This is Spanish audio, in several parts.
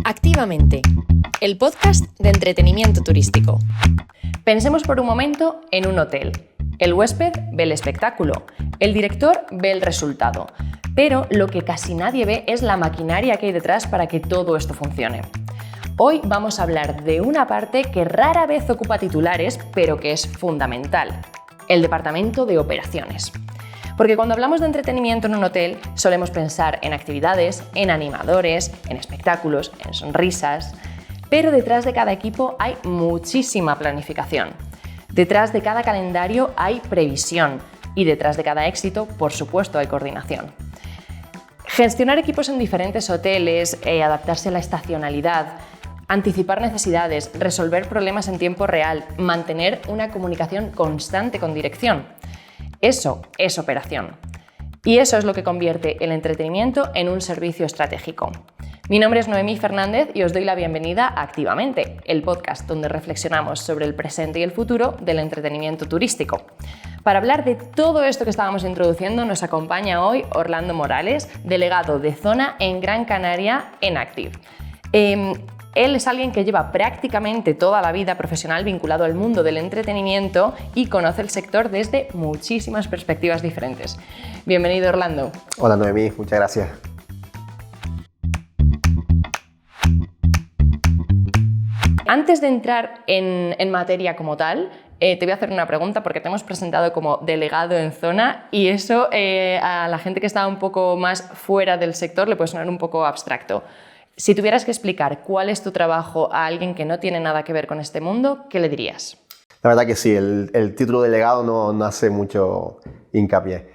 Activamente, el podcast de entretenimiento turístico. Pensemos por un momento en un hotel. El huésped ve el espectáculo, el director ve el resultado, pero lo que casi nadie ve es la maquinaria que hay detrás para que todo esto funcione. Hoy vamos a hablar de una parte que rara vez ocupa titulares, pero que es fundamental: el departamento de operaciones. Porque cuando hablamos de entretenimiento en un hotel, solemos pensar en actividades, en animadores, en espectáculos, en sonrisas, pero detrás de cada equipo hay muchísima planificación. Detrás de cada calendario hay previsión y detrás de cada éxito, por supuesto, hay coordinación. Gestionar equipos en diferentes hoteles, adaptarse a la estacionalidad, anticipar necesidades, resolver problemas en tiempo real, mantener una comunicación constante con dirección. Eso es operación. Y eso es lo que convierte el entretenimiento en un servicio estratégico. Mi nombre es Noemí Fernández y os doy la bienvenida a Activamente, el podcast donde reflexionamos sobre el presente y el futuro del entretenimiento turístico. Para hablar de todo esto que estábamos introduciendo, nos acompaña hoy Orlando Morales, delegado de zona en Gran Canaria en Active. Él es alguien que lleva prácticamente toda la vida profesional vinculado al mundo del entretenimiento y conoce el sector desde muchísimas perspectivas diferentes. Bienvenido, Orlando. Hola, Noemí, muchas gracias. Antes de entrar en materia como tal, te voy a hacer una pregunta porque te hemos presentado como delegado en zona y eso a la gente que está un poco más fuera del sector le puede sonar un poco abstracto. Si tuvieras que explicar cuál es tu trabajo a alguien que no tiene nada que ver con este mundo, ¿qué le dirías? La verdad que sí, el título delegado no hace mucho hincapié.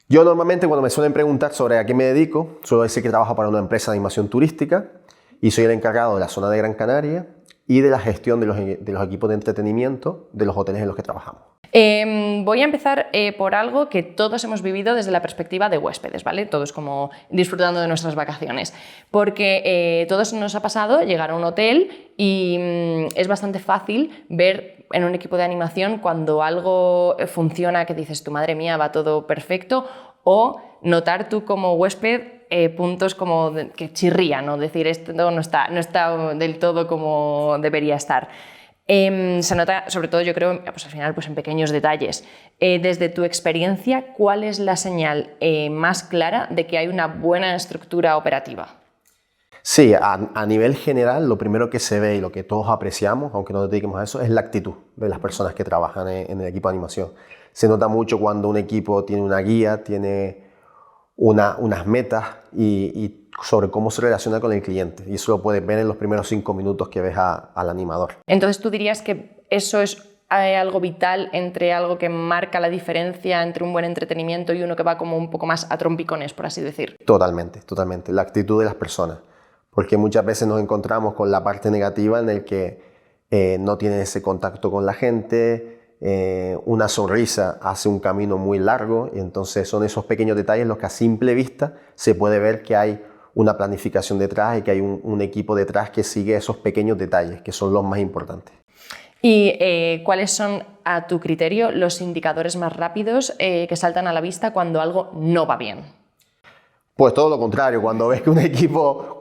Yo normalmente cuando me suelen preguntar sobre a qué me dedico, suelo decir que trabajo para una empresa de animación turística y soy el encargado de la zona de Gran Canaria y de la gestión de los equipos de entretenimiento de los hoteles en los que trabajamos. Voy a empezar por algo que todos hemos vivido desde la perspectiva de huéspedes, ¿vale? Todos como disfrutando de nuestras vacaciones. Porque todos nos ha pasado llegar a un hotel y es bastante fácil ver en un equipo de animación cuando algo funciona, que dices, tu madre mía, va todo perfecto, o notar tú como huésped puntos como que chirrían, ¿no? Decir, esto no está del todo como debería estar. Se nota, sobre todo, yo creo, pues al final, pues en pequeños detalles. Desde tu experiencia, ¿cuál es la señal más clara de que hay una buena estructura operativa? Sí, a nivel general, lo primero que se ve y lo que todos apreciamos, aunque no nos dediquemos a eso, es la actitud de las personas que trabajan en el equipo de animación. Se nota mucho cuando un equipo tiene una guía, tiene unas metas y sobre cómo se relaciona con el cliente. Y eso lo puedes ver en los primeros 5 minutos que ves al animador. Entonces, ¿tú dirías que eso es algo vital entre algo que marca la diferencia entre un buen entretenimiento y uno que va como un poco más a trompicones, por así decir? Totalmente. La actitud de las personas. Porque muchas veces nos encontramos con la parte negativa en el que no tienen ese contacto con la gente, una sonrisa hace un camino muy largo y entonces son esos pequeños detalles los que a simple vista se puede ver que hay una planificación detrás y que hay un equipo detrás que sigue esos pequeños detalles que son los más importantes. ¿Y cuáles son, a tu criterio, los indicadores más rápidos que saltan a la vista cuando algo no va bien? Pues todo lo contrario, cuando ves que un equipo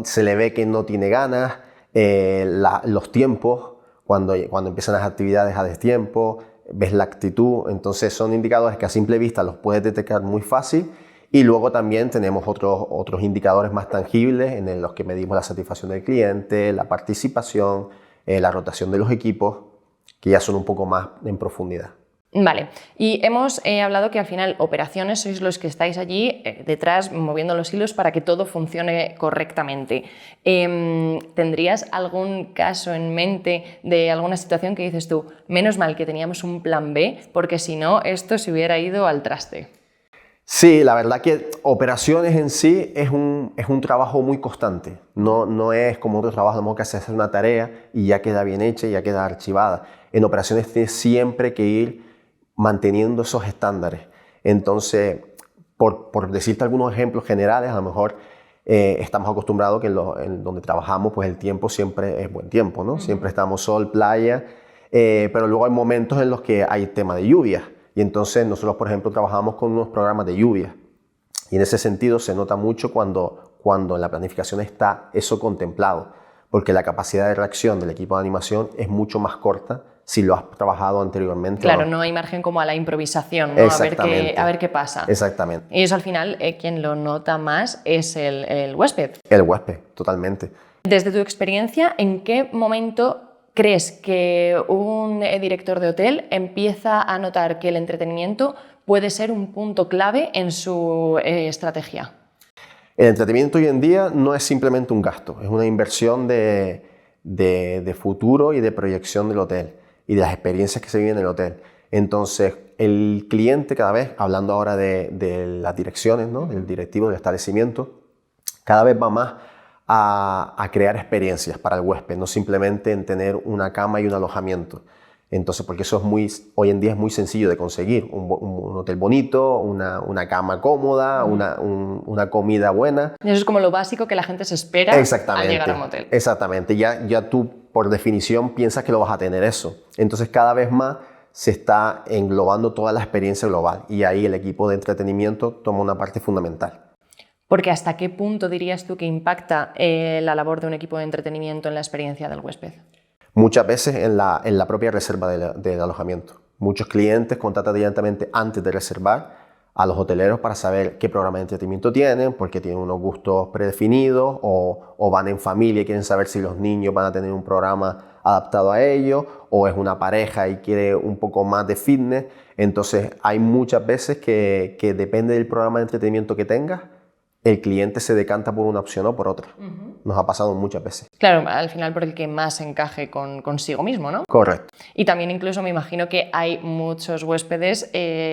se le ve que no tiene ganas, los tiempos, cuando empiezan las actividades a destiempo, ves la actitud, entonces son indicadores que a simple vista los puedes detectar muy fácil. Y luego también tenemos otros indicadores más tangibles en los que medimos la satisfacción del cliente, la participación, la rotación de los equipos, que ya son un poco más en profundidad. Vale, y hemos hablado que al final operaciones sois los que estáis allí detrás moviendo los hilos para que todo funcione correctamente. ¿Tendrías algún caso en mente de alguna situación que dices tú, menos mal que teníamos un plan B, porque si no esto se hubiera ido al traste? Sí, la verdad que operaciones en sí es un trabajo muy constante. No es como otro trabajo, que se hace una tarea y ya queda bien hecha y ya queda archivada. En operaciones tienes siempre que ir manteniendo esos estándares. Entonces, por decirte algunos ejemplos generales, a lo mejor estamos acostumbrados que en donde trabajamos, pues el tiempo siempre es buen tiempo, ¿no? Siempre estamos sol, playa, pero luego hay momentos en los que hay tema de lluvia. Y entonces nosotros, por ejemplo, trabajamos con unos programas de lluvia. Y en ese sentido se nota mucho cuando cuando en la planificación está eso contemplado, porque la capacidad de reacción del equipo de animación es mucho más corta si lo has trabajado anteriormente. Claro, no hay margen como a la improvisación, ¿no? Exactamente. A ver qué pasa. Exactamente. Y eso al final, quien lo nota más es el huésped. El huésped, totalmente. Desde tu experiencia, ¿en qué momento crees que un director de hotel empieza a notar que el entretenimiento puede ser un punto clave en su estrategia? El entretenimiento hoy en día no es simplemente un gasto, es una inversión de futuro y de proyección del hotel y de las experiencias que se viven en el hotel. Entonces, el cliente cada vez, hablando ahora de las direcciones, ¿no? Del directivo del establecimiento, cada vez va más a crear experiencias para el huésped, no simplemente en tener una cama y un alojamiento. Entonces, porque eso hoy en día es muy sencillo de conseguir, un hotel bonito, una cama cómoda, una comida buena. Y eso es como lo básico que la gente se espera al llegar a un hotel. Exactamente, ya tú por definición piensas que lo vas a tener eso. Entonces cada vez más se está englobando toda la experiencia global y ahí el equipo de entretenimiento toma una parte fundamental. Porque ¿hasta qué punto dirías tú que impacta la labor de un equipo de entretenimiento en la experiencia del huésped? Muchas veces en la propia reserva del alojamiento. Muchos clientes contactan directamente antes de reservar a los hoteleros para saber qué programa de entretenimiento tienen, porque tienen unos gustos predefinidos o van en familia y quieren saber si los niños van a tener un programa adaptado a ellos, o es una pareja y quiere un poco más de fitness. Entonces hay muchas veces que depende del programa de entretenimiento que tengas, el cliente se decanta por una opción o por otra. Nos ha pasado muchas veces. Claro, al final por el que más encaje consigo mismo, ¿no? Correcto. Y también incluso me imagino que hay muchos huéspedes,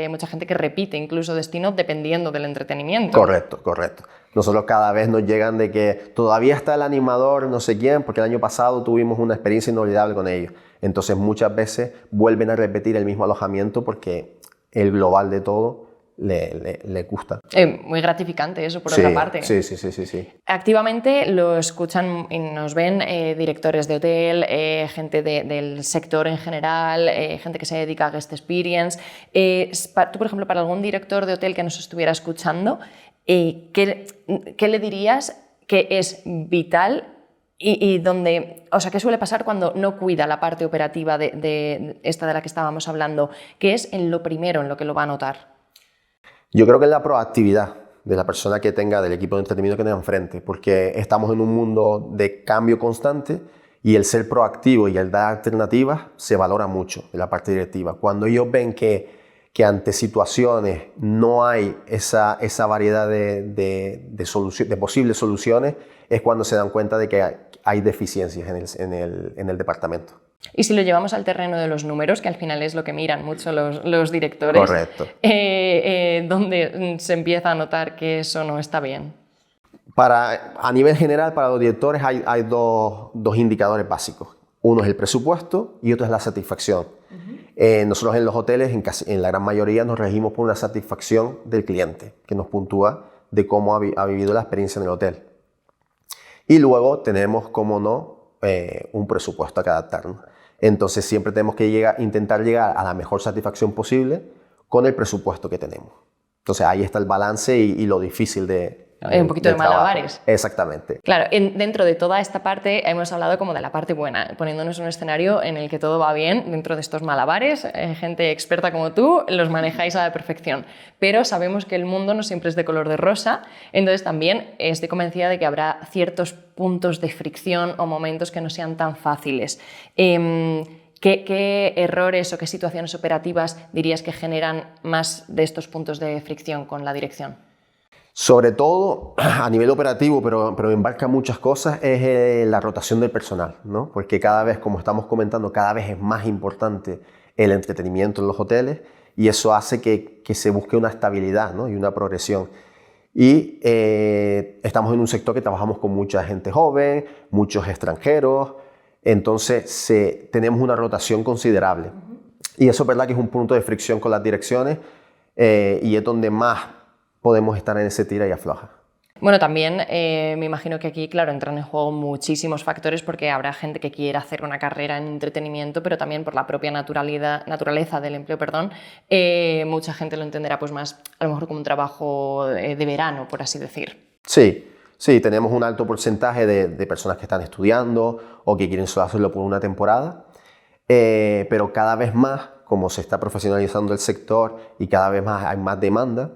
mucha gente que repite incluso destino dependiendo del entretenimiento. Correcto, correcto. Nosotros cada vez nos llegan de que todavía está el animador no sé quién, porque el año pasado tuvimos una experiencia inolvidable con ellos. Entonces muchas veces vuelven a repetir el mismo alojamiento porque el global de todo le gusta. Muy gratificante eso, por otra parte. Sí. Activamente lo escuchan y nos ven directores de hotel, gente del sector en general, gente que se dedica a guest experience. Tú, por ejemplo, para algún director de hotel que nos estuviera escuchando, ¿qué le dirías que es vital y donde, o sea, qué suele pasar cuando no cuida la parte operativa de esta de la que estábamos hablando? ¿Qué es en lo primero en lo que lo va a notar? Yo creo que es la proactividad de la persona que tenga, del equipo de entretenimiento que tenga enfrente, porque estamos en un mundo de cambio constante y el ser proactivo y el dar alternativas se valora mucho en la parte directiva. Cuando ellos ven que ante situaciones no hay esa variedad de posibles soluciones, es cuando se dan cuenta de que hay deficiencias en el departamento. Y si lo llevamos al terreno de los números, que al final es lo que miran mucho los directores, correcto, ¿dónde se empieza a notar que eso no está bien? A nivel general, para los directores hay dos indicadores básicos. Uno es el presupuesto y otro es la satisfacción. Nosotros en los hoteles, en la gran mayoría, nos regimos por una satisfacción del cliente, que nos puntúa de cómo ha vivido la experiencia en el hotel. Y luego tenemos, como no, un presupuesto a que adaptarnos. Entonces siempre tenemos que intentar llegar a la mejor satisfacción posible con el presupuesto que tenemos. Entonces ahí está el balance y lo difícil un poquito de malabares. Exactamente. Claro, dentro de toda esta parte hemos hablado como de la parte buena, poniéndonos en un escenario en el que todo va bien dentro de estos malabares, gente experta como tú los manejáis a la perfección, pero sabemos que el mundo no siempre es de color de rosa, entonces también estoy convencida de que habrá ciertos puntos de fricción o momentos que no sean tan fáciles. ¿Qué errores o qué situaciones operativas dirías que generan más de estos puntos de fricción con la dirección? Sobre todo a nivel operativo, pero embarca muchas cosas, es la rotación del personal, ¿no? Porque cada vez, como estamos comentando, cada vez es más importante el entretenimiento en los hoteles y eso hace que se busque una estabilidad, ¿no? Y una progresión. Y estamos en un sector que trabajamos con mucha gente joven, muchos extranjeros, entonces tenemos una rotación considerable. Y eso es verdad que es un punto de fricción con las direcciones y es donde más podemos estar en ese tira y afloja. Bueno, también me imagino que aquí, claro, entran en juego muchísimos factores porque habrá gente que quiera hacer una carrera en entretenimiento, pero también por la propia naturaleza del empleo, mucha gente lo entenderá pues más a lo mejor como un trabajo de verano, por así decir. Sí, Sí, tenemos un alto porcentaje de personas que están estudiando o que quieren solo hacerlo por una temporada, pero cada vez más, como se está profesionalizando el sector y cada vez más hay más demanda,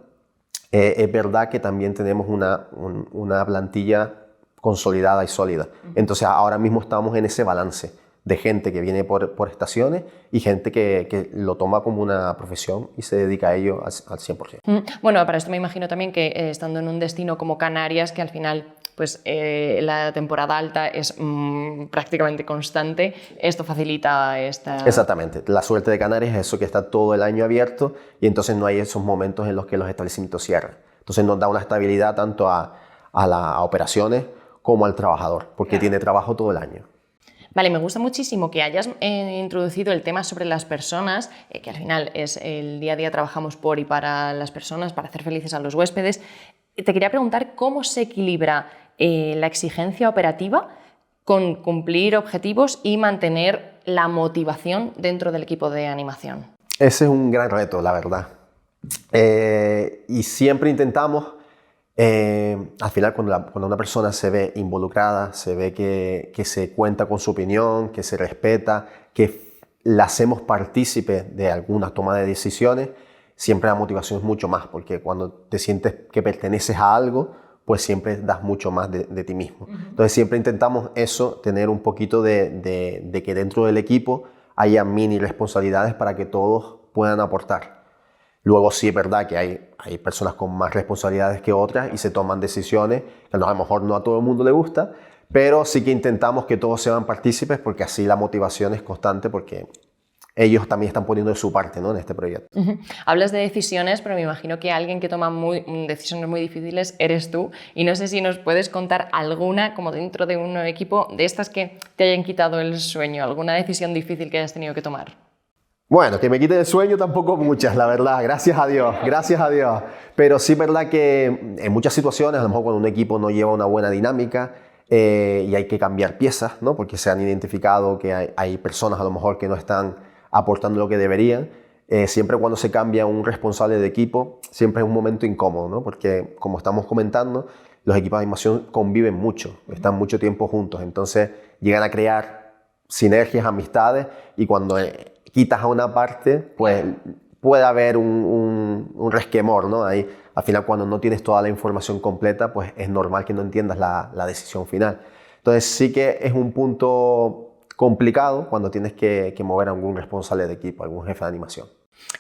es verdad que también tenemos una plantilla consolidada y sólida. Entonces ahora mismo estamos en ese balance de gente que viene por estaciones y gente que lo toma como una profesión y se dedica a ello al 100%. Bueno, para esto me imagino también que estando en un destino como Canarias, que al final pues la temporada alta es prácticamente constante, esto facilita esta... Exactamente. La suerte de Canarias es eso, que está todo el año abierto y entonces no hay esos momentos en los que los establecimientos cierran. Entonces nos da una estabilidad tanto a las operaciones como al trabajador, porque Claro. tiene trabajo todo el año. Vale, me gusta muchísimo que hayas introducido el tema sobre las personas, que al final es el día a día trabajamos por y para las personas, para hacer felices a los huéspedes. Te quería preguntar cómo se equilibra la exigencia operativa con cumplir objetivos y mantener la motivación dentro del equipo de animación. Ese es un gran reto, la verdad. Y siempre intentamos, al final cuando una persona se ve involucrada, se ve que se cuenta con su opinión, que se respeta, que la hacemos partícipe de alguna toma de decisiones, siempre la motivación es mucho más, porque cuando te sientes que perteneces a algo, pues siempre das mucho más de ti mismo. Entonces siempre intentamos eso, tener un poquito de que dentro del equipo haya mini responsabilidades para que todos puedan aportar. Luego sí es verdad que hay personas con más responsabilidades que otras y se toman decisiones que a lo mejor no a todo el mundo le gusta, pero sí que intentamos que todos sean partícipes porque así la motivación es constante porque ellos también están poniendo de su parte, ¿no?, en este proyecto. Hablas de decisiones, pero me imagino que alguien que toma decisiones muy difíciles eres tú. Y no sé si nos puedes contar alguna, como dentro de un equipo, de estas que te hayan quitado el sueño, alguna decisión difícil que hayas tenido que tomar. Bueno, que me quite el sueño tampoco muchas, la verdad, gracias a Dios, gracias a Dios. Pero sí es verdad que en muchas situaciones, a lo mejor cuando un equipo no lleva una buena dinámica y hay que cambiar piezas, ¿no?, porque se han identificado que hay personas a lo mejor que no están aportando lo que deberían, siempre cuando se cambia un responsable de equipo, siempre es un momento incómodo, ¿no?, porque como estamos comentando, los equipos de animación conviven mucho, están mucho tiempo juntos, entonces llegan a crear sinergias, amistades y cuando quitas a una parte, pues puede haber un resquemor, ¿no? Ahí, al final, cuando no tienes toda la información completa, pues es normal que no entiendas la decisión final. Entonces sí que es un punto complicado cuando tienes que mover a algún responsable de equipo, algún jefe de animación.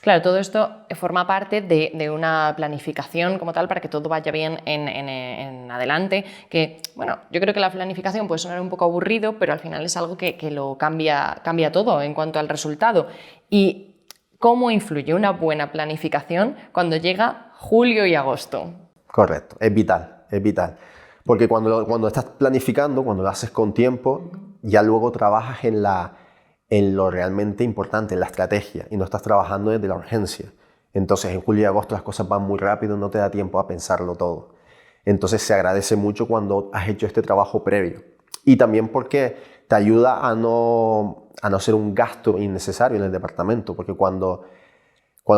Claro, todo esto forma parte de una planificación como tal para que todo vaya bien en adelante, que, bueno, yo creo que la planificación puede sonar un poco aburrido, pero al final es algo que lo cambia todo en cuanto al resultado. ¿Y cómo influye una buena planificación cuando llega julio y agosto? Correcto, es vital, es vital. Porque cuando estás planificando, cuando lo haces con tiempo, ya luego trabajas en lo realmente importante, en la estrategia, y no estás trabajando desde la urgencia. Entonces en julio y agosto las cosas van muy rápido, no te da tiempo a pensarlo todo. Entonces se agradece mucho cuando has hecho este trabajo previo. Y también porque te ayuda a no hacer un gasto innecesario en el departamento, porque cuando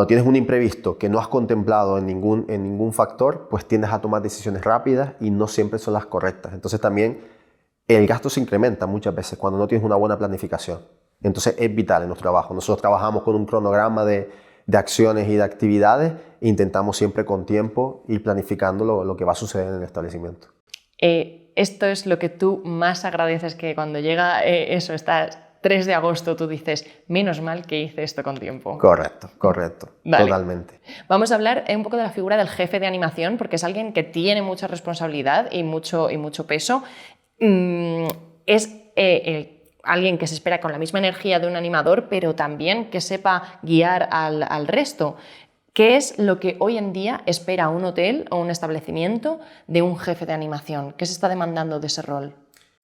tienes un imprevisto que no has contemplado en ningún factor, pues tiendes a tomar decisiones rápidas y no siempre son las correctas. Entonces también el gasto se incrementa muchas veces cuando no tienes una buena planificación. Entonces es vital en nuestro trabajo. Nosotros trabajamos con un cronograma de acciones y de actividades e intentamos siempre con tiempo ir planificando lo que va a suceder en el establecimiento. Esto es lo que tú más agradeces, que cuando llega estás 3 de agosto, tú dices, menos mal que hice esto con tiempo. Correcto, Vale. Totalmente. Vamos a hablar un poco de la figura del jefe de animación, porque es alguien que tiene mucha responsabilidad y mucho peso. Es alguien que se espera con la misma energía de un animador, pero también que sepa guiar al resto. ¿Qué es lo que hoy en día espera un hotel o un establecimiento de un jefe de animación? ¿Qué se está demandando de ese rol?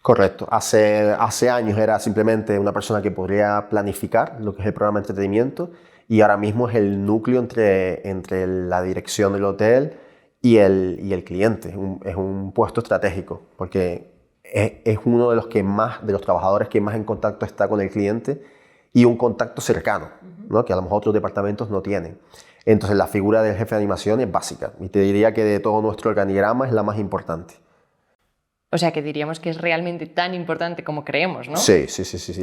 Correcto. Hace años era simplemente una persona que podría planificar lo que es el programa de entretenimiento y ahora mismo es el núcleo entre la dirección del hotel y el cliente. Es un puesto estratégico porque es uno de los trabajadores que más en contacto está con el cliente y un contacto cercano, ¿no?, que a lo mejor otros departamentos no tienen. Entonces la figura del jefe de animación es básica y te diría que de todo nuestro organigrama es la más importante. O sea que diríamos que es realmente tan importante como creemos, ¿no? Sí,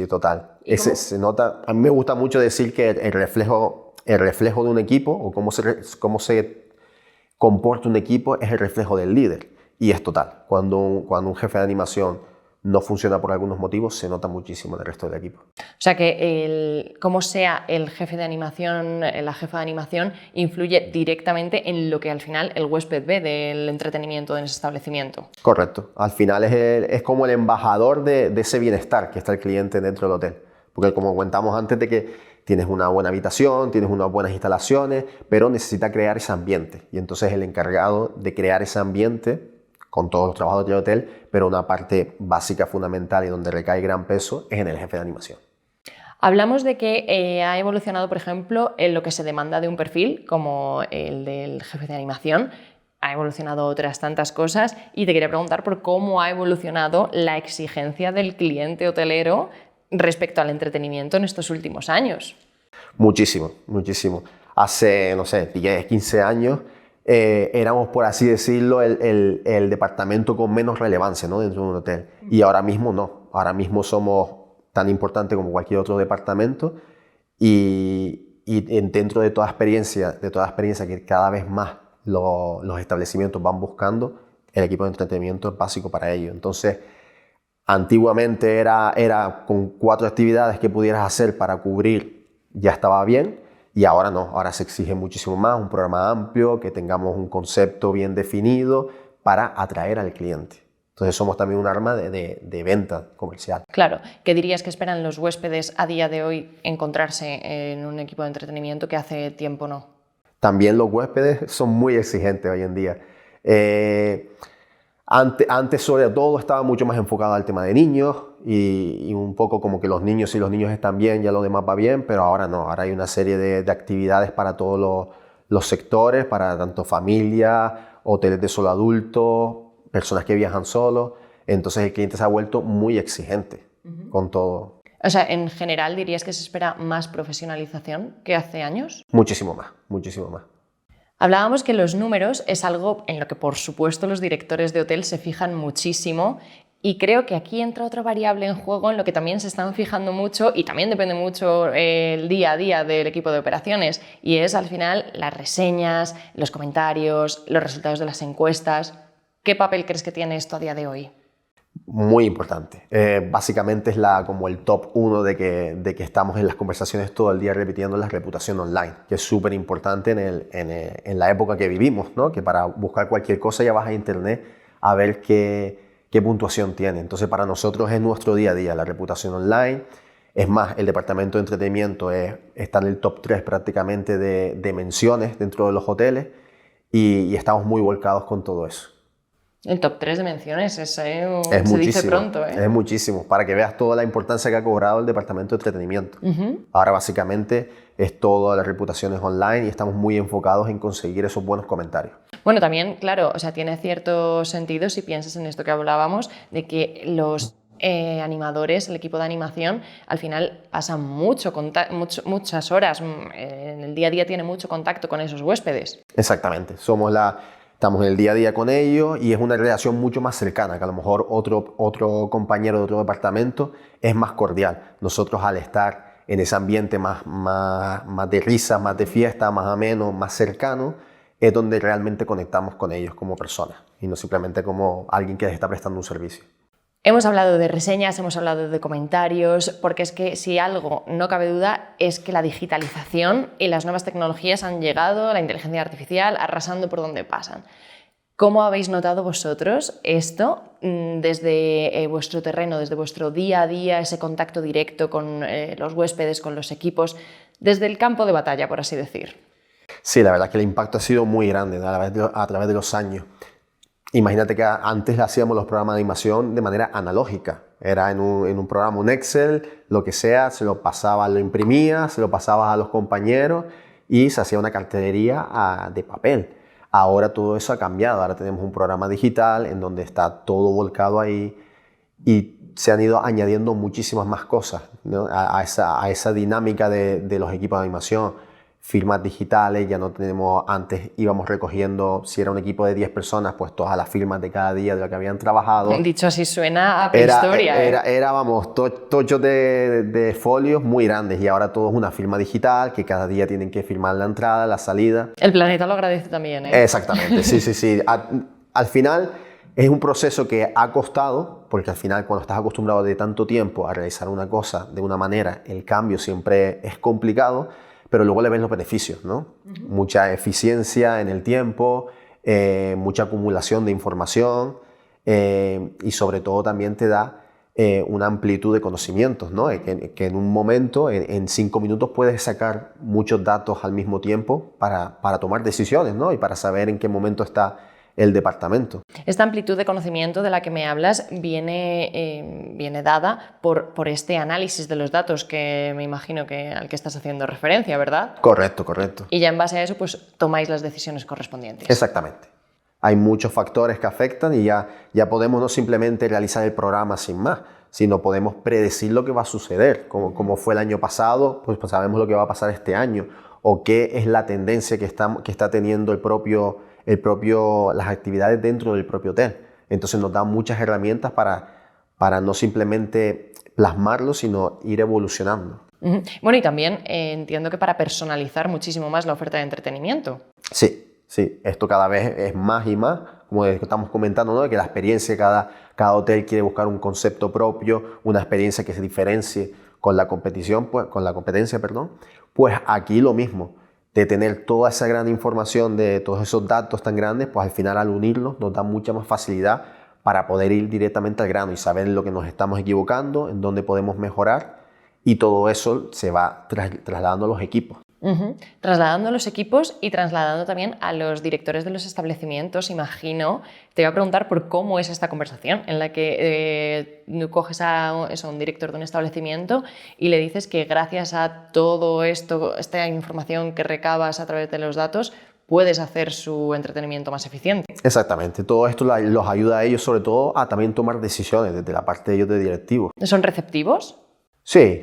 total. Se nota, a mí me gusta mucho decir que el reflejo de un equipo o cómo se comporta un equipo es el reflejo del líder. Y es total. Cuando un jefe de animación no funciona por algunos motivos, se nota muchísimo en el resto del equipo. O sea que como sea el jefe de animación, la jefa de animación, influye directamente en lo que al final el huésped ve del entretenimiento en ese establecimiento. Correcto. Al final es como el embajador de ese bienestar que está el cliente dentro del hotel. Porque como comentamos antes de que tienes una buena habitación, tienes unas buenas instalaciones, pero necesita crear ese ambiente. Y entonces el encargado de crear ese ambiente con todos los trabajos del hotel, pero una parte básica, fundamental y donde recae gran peso es en el jefe de animación. Hablamos de que ha evolucionado, por ejemplo, en lo que se demanda de un perfil, como el del jefe de animación. Ha evolucionado otras tantas cosas y te quería preguntar por cómo ha evolucionado la exigencia del cliente hotelero respecto al entretenimiento en estos últimos años. Muchísimo. Hace, 10, 15 años éramos, por así decirlo, el departamento con menos relevancia, ¿no?, dentro de un hotel. Y ahora mismo no. Ahora mismo somos tan importantes como cualquier otro departamento y dentro de toda experiencia que cada vez más los establecimientos van buscando, el equipo de entretenimiento es básico para ello. Entonces, antiguamente era con 4 actividades que pudieras hacer para cubrir, ya estaba bien. Y ahora no, ahora se exige muchísimo más, un programa amplio, que tengamos un concepto bien definido para atraer al cliente. Entonces somos también un arma de venta comercial. Claro, ¿qué dirías que esperan los huéspedes a día de hoy encontrarse en un equipo de entretenimiento que hace tiempo no? También los huéspedes son muy exigentes hoy en día. Antes sobre todo estaba mucho más enfocado al tema de niños y un poco como que los niños, si los niños están bien, ya lo demás va bien, pero ahora no, ahora hay una serie de actividades para todos los sectores, para tanto familia, hoteles de solo adultos, personas que viajan solos, entonces el cliente se ha vuelto muy exigente con todo. O sea, en general dirías que se espera más profesionalización que hace años. Muchísimo más. Hablábamos que los números es algo en lo que, por supuesto, los directores de hotel se fijan muchísimo y creo que aquí entra otra variable en juego en lo que también se están fijando mucho y también depende mucho el día a día del equipo de operaciones y es al final las reseñas, los comentarios, los resultados de las encuestas. ¿Qué papel crees que tiene esto a día de hoy? Muy importante. Básicamente es como el top 1 de que estamos en las conversaciones todo el día repitiendo la reputación online, que es súper importante en la época que vivimos, ¿no? Que para buscar cualquier cosa ya vas a internet a ver qué puntuación tiene. Entonces para nosotros es nuestro día a día la reputación online. Es más, el departamento de entretenimiento está en el top 3 prácticamente de menciones dentro de los hoteles y estamos muy volcados con todo eso. El top 3 de menciones, se dice pronto. Es muchísimo, para que veas toda la importancia que ha cobrado el departamento de entretenimiento. Ahora básicamente es todas las reputaciones online y estamos muy enfocados en conseguir esos buenos comentarios. Bueno, también, claro, o sea, tiene cierto sentido si piensas en esto que hablábamos, de que los animadores, el equipo de animación, al final pasan muchas horas, en el día a día tiene mucho contacto con esos huéspedes. Exactamente, estamos en el día a día con ellos y es una relación mucho más cercana, que a lo mejor otro compañero de otro departamento es más cordial. Nosotros al estar en ese ambiente más de risa, más de fiesta, más ameno, más cercano, es donde realmente conectamos con ellos como personas y no simplemente como alguien que les está prestando un servicio. Hemos hablado de reseñas, hemos hablado de comentarios, porque es que si algo no cabe duda es que la digitalización y las nuevas tecnologías han llegado, la inteligencia artificial, arrasando por donde pasan. ¿Cómo habéis notado vosotros esto desde vuestro terreno, desde vuestro día a día, ese contacto directo con los huéspedes, con los equipos, desde el campo de batalla, por así decir? Sí, la verdad es que el impacto ha sido muy grande, ¿no?, a través de los años. Imagínate que antes hacíamos los programas de animación de manera analógica. Era en un programa, un Excel, lo que sea, se lo pasaba, lo imprimía, se lo pasaba a los compañeros y se hacía una cartelería de papel. Ahora todo eso ha cambiado, ahora tenemos un programa digital en donde está todo volcado ahí y se han ido añadiendo muchísimas más cosas, ¿no?, a esa dinámica de los equipos de animación. firmas digitales, ya no tenemos, antes íbamos recogiendo, si era un equipo de 10 personas, pues todas las firmas de cada día de lo que habían trabajado. Dicho así suena a prehistoria. Vamos, tochos de folios muy grandes, y ahora todo es una firma digital que cada día tienen que firmar la entrada, la salida. El planeta lo agradece también, ¿eh? Exactamente, sí. Al final es un proceso que ha costado, porque al final cuando estás acostumbrado de tanto tiempo a realizar una cosa de una manera, el cambio siempre es complicado, pero luego le ves los beneficios, ¿no? Mucha eficiencia en el tiempo, mucha acumulación de información, y sobre todo también te da una amplitud de conocimientos, ¿no? Que en un momento, en 5 minutos, puedes sacar muchos datos al mismo tiempo para tomar decisiones, ¿no? Y para saber en qué momento está el departamento. Esta amplitud de conocimiento de la que me hablas viene dada por este análisis de los datos que me imagino al que estás haciendo referencia, ¿verdad? Correcto. Y ya en base a eso pues tomáis las decisiones correspondientes. Exactamente. Hay muchos factores que afectan y ya podemos no simplemente realizar el programa sin más, sino podemos predecir lo que va a suceder, como fue el año pasado, pues sabemos lo que va a pasar este año, o qué es la tendencia que está teniendo las actividades dentro del propio hotel. Entonces nos da muchas herramientas para no simplemente plasmarlo, sino ir evolucionando. Bueno, y también entiendo que para personalizar muchísimo más la oferta de entretenimiento. Sí, esto cada vez es más y más, como estamos comentando, ¿no? Que la experiencia, cada hotel quiere buscar un concepto propio, una experiencia que se diferencie con la competencia, pues aquí lo mismo. De tener toda esa gran información, de todos esos datos tan grandes, pues al final al unirlos nos da mucha más facilidad para poder ir directamente al grano y saber en lo que nos estamos equivocando, en dónde podemos mejorar, y todo eso se va trasladando a los equipos. Trasladando a los equipos y trasladando también a los directores de los establecimientos, imagino. Te voy a preguntar por cómo es esta conversación en la que coges a un director de un establecimiento y le dices que gracias a todo esto, esta información que recabas a través de los datos, puedes hacer su entretenimiento más eficiente. Exactamente. Todo esto los ayuda a ellos, sobre todo, a también tomar decisiones desde la parte de ellos de directivos. ¿Son receptivos? Sí,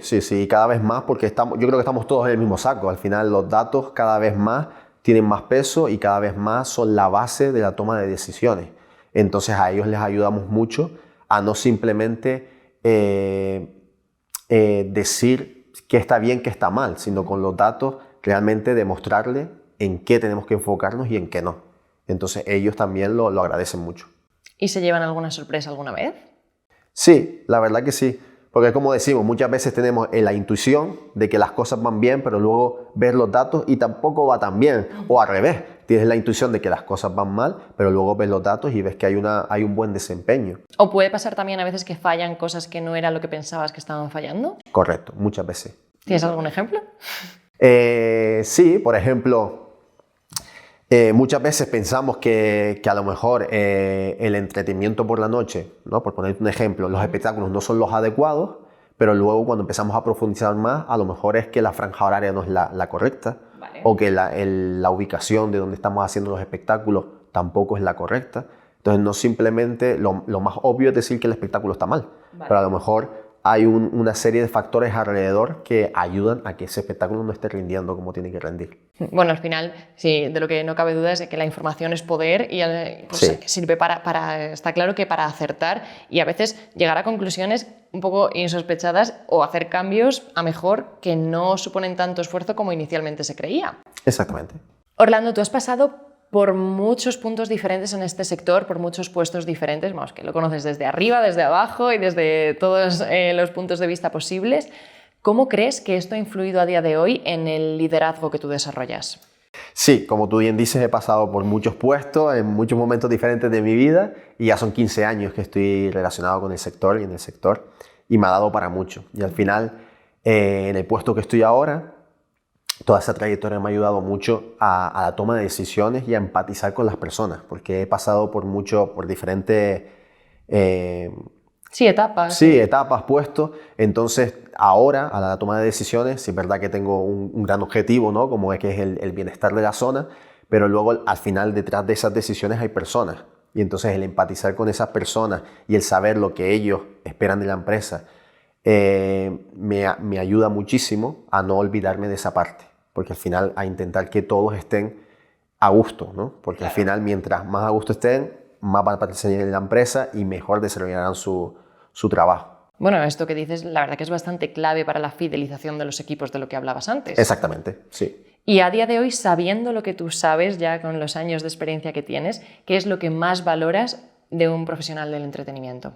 cada vez más, porque yo creo que estamos todos en el mismo saco. Al final los datos cada vez más tienen más peso y cada vez más son la base de la toma de decisiones. Entonces a ellos les ayudamos mucho a no simplemente decir qué está bien, qué está mal, sino con los datos realmente demostrarle en qué tenemos que enfocarnos y en qué no. Entonces ellos también lo agradecen mucho. ¿Y se llevan alguna sorpresa alguna vez? Sí, la verdad que sí. Porque como decimos, muchas veces tenemos la intuición de que las cosas van bien, pero luego ves los datos y tampoco va tan bien. O al revés, tienes la intuición de que las cosas van mal, pero luego ves los datos y ves que hay un buen desempeño. ¿O puede pasar también a veces que fallan cosas que no era lo que pensabas que estaban fallando? Correcto, muchas veces. ¿Tienes algún ejemplo? Sí, por ejemplo, muchas veces pensamos que a lo mejor el entretenimiento por la noche, ¿no? Por poner un ejemplo, los espectáculos no son los adecuados, pero luego cuando empezamos a profundizar más, a lo mejor es que la franja horaria no es la correcta, vale, o que la ubicación de donde estamos haciendo los espectáculos tampoco es la correcta. Entonces no simplemente, lo más obvio es decir que el espectáculo está mal, vale, pero a lo mejor hay una serie de factores alrededor que ayudan a que ese espectáculo no esté rindiendo como tiene que rendir. Bueno, al final, sí, de lo que no cabe duda es de que la información es poder y pues, sí, sirve está claro que para acertar y a veces llegar a conclusiones un poco insospechadas o hacer cambios a mejor que no suponen tanto esfuerzo como inicialmente se creía. Exactamente. Orlando, tú has pasado por muchos puntos diferentes en este sector, por muchos puestos diferentes, vamos, que lo conoces desde arriba, desde abajo y desde todos los puntos de vista posibles. ¿Cómo crees que esto ha influido a día de hoy en el liderazgo que tú desarrollas? Sí, como tú bien dices, he pasado por muchos puestos en muchos momentos diferentes de mi vida y ya son 15 años que estoy relacionado con el sector y en el sector y me ha dado para mucho. Y al final, en el puesto que estoy ahora, toda esa trayectoria me ha ayudado mucho a la toma de decisiones y a empatizar con las personas, porque he pasado por diferentes etapas. Sí, etapas, puestos. Entonces, ahora, a la toma de decisiones, sí es verdad que tengo un gran objetivo, ¿no? Como es que es el bienestar de la zona, pero luego, al final, detrás de esas decisiones hay personas. Y entonces, el empatizar con esas personas y el saber lo que ellos esperan de la empresa me ayuda muchísimo a no olvidarme de esa parte. porque al final a intentar que todos estén a gusto, ¿no? Porque al final mientras más a gusto estén, más van a participar en la empresa y mejor desarrollarán su trabajo. Bueno, esto que dices, la verdad que es bastante clave para la fidelización de los equipos de lo que hablabas antes. Exactamente, sí. Y a día de hoy, sabiendo lo que tú sabes ya con los años de experiencia que tienes, ¿qué es lo que más valoras de un profesional del entretenimiento?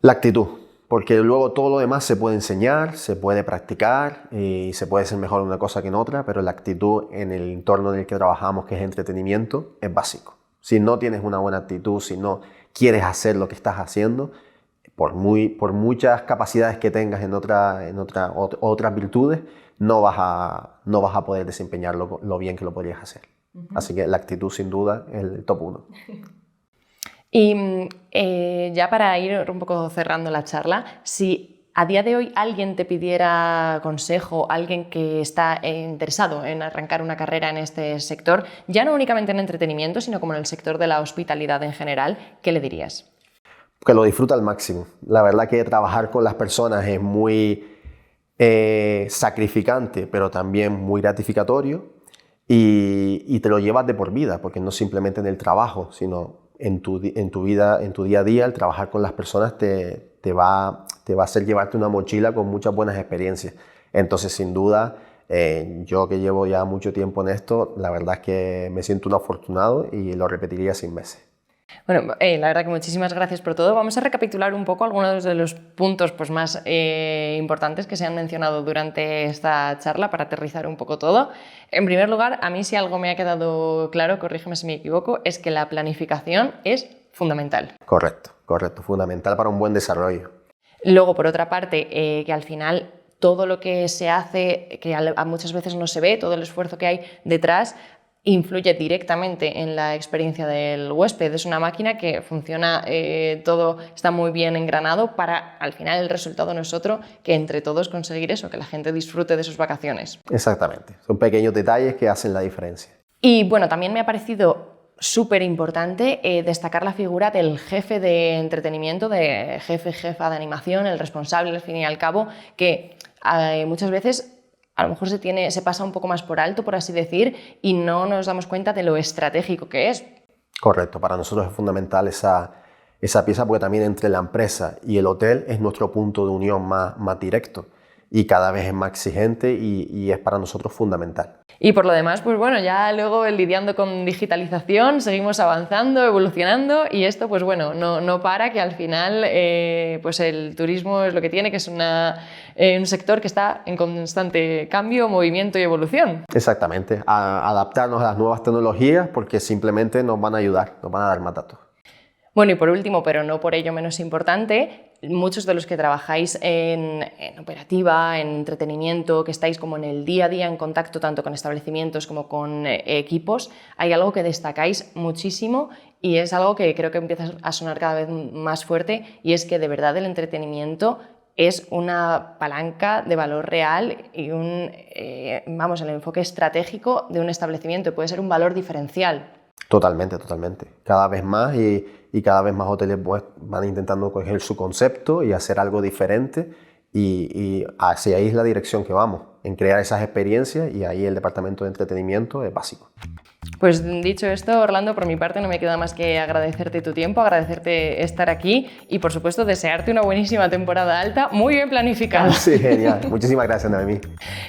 La actitud, porque luego todo lo demás se puede enseñar, se puede practicar y se puede ser mejor en una cosa que en otra, pero la actitud en el entorno en el que trabajamos, que es entretenimiento, es básico. Si no tienes una buena actitud, si no quieres hacer lo que estás haciendo, por muchas capacidades que tengas en otras virtudes, no vas a poder desempeñarlo lo bien que lo podrías hacer. Así que la actitud, sin duda, es el top 1. Y ya para ir un poco cerrando la charla, si a día de hoy alguien te pidiera consejo, alguien que está interesado en arrancar una carrera en este sector, ya no únicamente en entretenimiento, sino como en el sector de la hospitalidad en general, ¿qué le dirías? Que lo disfruta al máximo. La verdad que trabajar con las personas es muy sacrificante, pero también muy gratificatorio y te lo llevas de por vida, porque no simplemente en el trabajo, sino en tu vida, en tu día a día. El trabajar con las personas te va a hacer llevarte una mochila con muchas buenas experiencias. Entonces, sin duda, yo que llevo ya mucho tiempo en esto, la verdad es que me siento un afortunado y lo repetiría 100 veces. Bueno, la verdad que muchísimas gracias por todo. Vamos a recapitular un poco algunos de los puntos más importantes que se han mencionado durante esta charla para aterrizar un poco todo. En primer lugar, a mí si algo me ha quedado claro, corrígeme si me equivoco, es que la planificación es fundamental. Correcto, fundamental para un buen desarrollo. Luego, por otra parte, que al final todo lo que se hace, que muchas veces no se ve, todo el esfuerzo que hay detrás, influye directamente en la experiencia del huésped. Es una máquina que funciona, todo está muy bien engranado para, al final, el resultado no es otro que entre todos conseguir eso, que la gente disfrute de sus vacaciones. Exactamente, son pequeños detalles que hacen la diferencia. Y bueno, también me ha parecido súper importante destacar la figura del jefe de entretenimiento, de jefa de animación, el responsable, al fin y al cabo, que muchas veces a lo mejor se pasa un poco más por alto, por así decir, y no nos damos cuenta de lo estratégico que es. Correcto, para nosotros es fundamental esa pieza, porque también entre la empresa y el hotel es nuestro punto de unión más directo y cada vez es más exigente y es para nosotros fundamental. Y por lo demás, pues bueno, ya luego lidiando con digitalización, seguimos avanzando, evolucionando y esto pues bueno, no para, que al final pues el turismo es lo que tiene, que es un sector que está en constante cambio, movimiento y evolución. Exactamente, a adaptarnos a las nuevas tecnologías porque simplemente nos van a ayudar, nos van a dar más datos. Bueno, y por último, pero no por ello menos importante, muchos de los que trabajáis en operativa, en entretenimiento, que estáis como en el día a día en contacto tanto con establecimientos como con equipos, hay algo que destacáis muchísimo y es algo que creo que empieza a sonar cada vez más fuerte, y es que de verdad el entretenimiento es una palanca de valor real y el enfoque estratégico de un establecimiento, puede ser un valor diferencial. Totalmente. Cada vez más y cada vez más hoteles pues, van intentando coger su concepto y hacer algo diferente y hacia ahí es la dirección que vamos, en crear esas experiencias, y ahí el departamento de entretenimiento es básico. Pues dicho esto, Orlando, por mi parte no me queda más que agradecerte tu tiempo, agradecerte estar aquí y por supuesto desearte una buenísima temporada alta, muy bien planificada. Sí, genial. Muchísimas gracias, Noemí.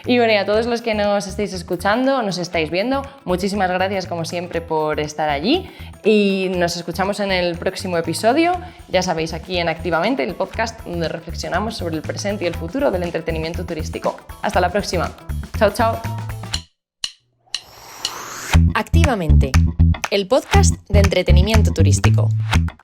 Y bueno, y a todos los que nos estáis escuchando, nos estáis viendo, muchísimas gracias como siempre por estar allí y nos escuchamos en el próximo episodio. Ya sabéis, aquí en Activamente, el podcast donde reflexionamos sobre el presente y el futuro del entretenimiento turístico. Hasta la próxima. Chao, chao. Activamente, el podcast de entretenimiento turístico.